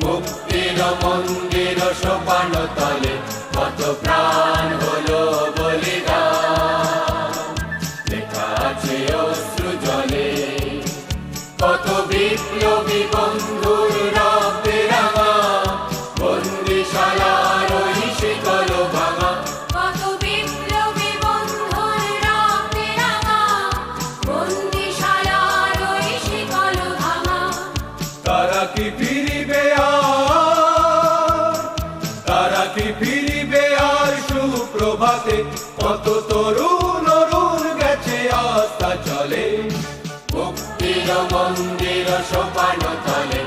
মুক্তির মন্দির সোপান তলে কত প্রাণ হলো বলিদান, লেখা আছে অশ্রু জলে কত বিপ্লবী বন্ধুর রক্তে রাঙা, বন্দিশালার ওই শিকল ভাঙা। কত বিপ্লবী বন্ধুর রক্তে রাঙা, বন্দিশালার ওই শিকল ভাঙা। তারা কি ফিরিবে আর, তারা কি ফিরিবে আর সুপ্রভাতে, কত তরুণ অরুণ গেছে আস্থা চলে। মুক্তির মন্দির সোপান তলে